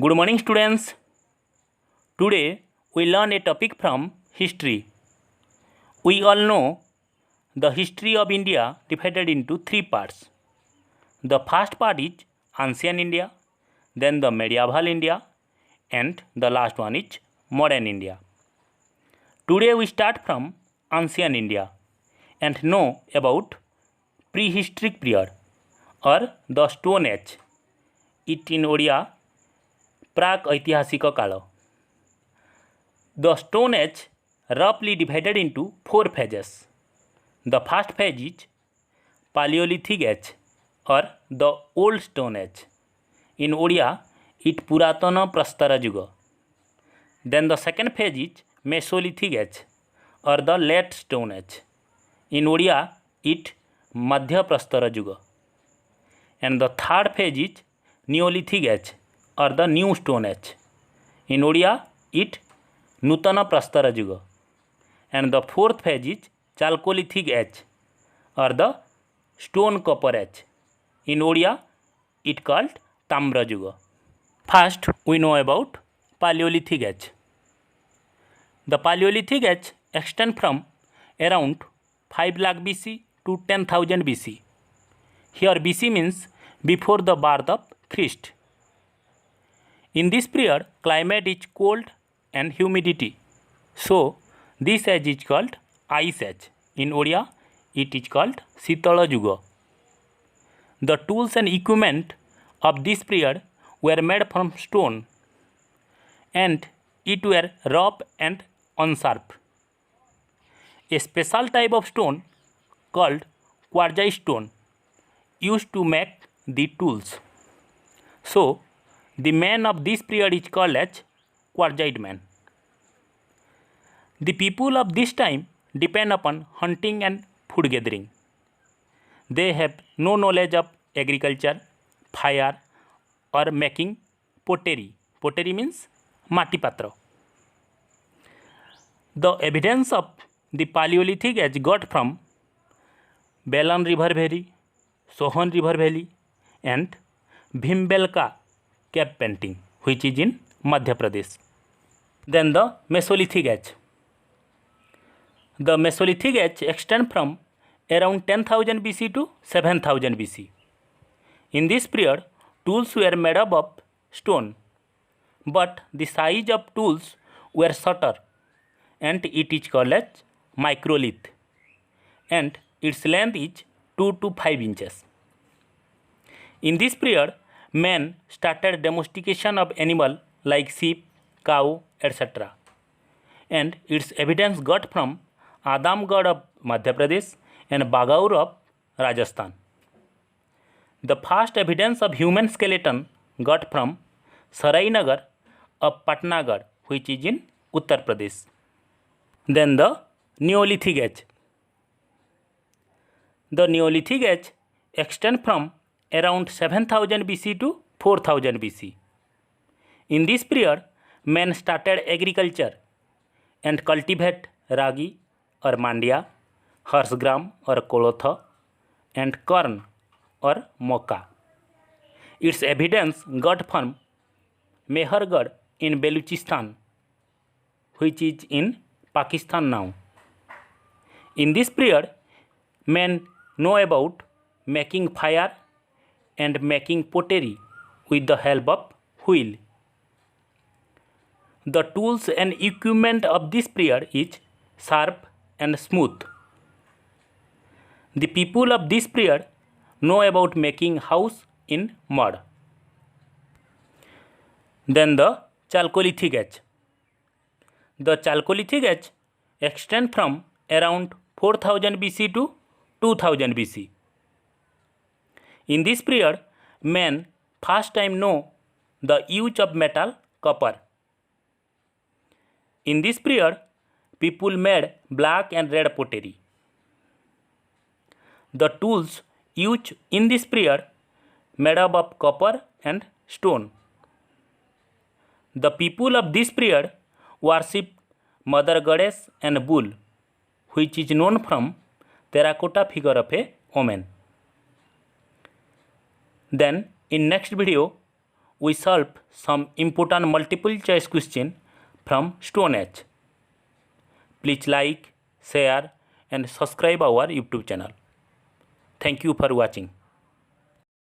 Good morning, students. Today we learn a topic from history. We all know the history of India divided into three parts. The first part is ancient India, then the medieval India, and the last one is modern India. Today we start from ancient India and know about prehistoric period or the Stone Age. It in Odia प्राक ऐतिहासिक काल. The Stone Age roughly divided into four phases. The first phase is Paleolithic Age or the Old Stone Age. In Odia, it पुरातन प्रस्तर युग. Then the second phase is Mesolithic Age or the Late Stone Age. In Odia, it मध्य प्रस्तर युग. And the third phase is Neolithic Age or the New Stone Age. In Odia, it नूतन प्रस्तर युग. And the fourth phase is Chalcolithic Age or the Stone Copper Age. In Odia, it called Tamra Yuga. First, we know about Paleolithic Age. The Paleolithic Age extends from around 5 lakh BC to 10,000 BC. Here BC means before the birth of Christ. In this period, climate is cold and humidity. So, this age is called Ice Age. In Odia, it is called Sitala Yuga. The tools and equipment of this period were made from stone and it were rough and unsharp. A special type of stone called quartzite stone used to make the tools. So, the man of this period is called as quartzite man. The people of this time depend upon hunting and food gathering. They have no knowledge of agriculture, fire or making pottery. Pottery means mati patra. The evidence of the Paleolithic age got from Belan River Valley, Sohan River Valley and Bhimbelka cave painting which is in Madhya Pradesh. Then the Mesolithic Age. The Mesolithic Age extends from around 10,000 BC to 7,000 BC. In this period, tools were made up of stone, but the size of tools were shorter and it is called as microlith and its length is 2 to 5 inches. In this period, men started domestication of animal like sheep, cow, etc. And its evidence got from Adamgarh of Madhya Pradesh and Bagaur of Rajasthan. The first evidence of human skeleton got from Sarainagar of Patnagarh which is in Uttar Pradesh. Then the Neolithic Age. The Neolithic Age extends from around 7,000 BC to 4,000 BC. In this period, men started agriculture and cultivate ragi or mandia, harsgram or kolotha and corn or moka. Its evidence got from Mehergarh in Baluchistan which is in Pakistan now. In this period, men know about making fire and making pottery with the help of wheel. The tools and equipment of this period is sharp and smooth. The people of this period know about making house in mud. Then the Chalcolithic Age. The Chalcolithic Age extends from around 4,000 BC to 2,000 BC. In this period, men first time know the use of metal copper. In this period, people made black and red pottery. The tools used in this period made up of copper and stone. The people of this period worship Mother Goddess and bull which is known from terracotta figure of a woman. Then in next video we solve some important multiple choice question from Stone Age. Please like, share and subscribe our YouTube channel. Thank you for watching.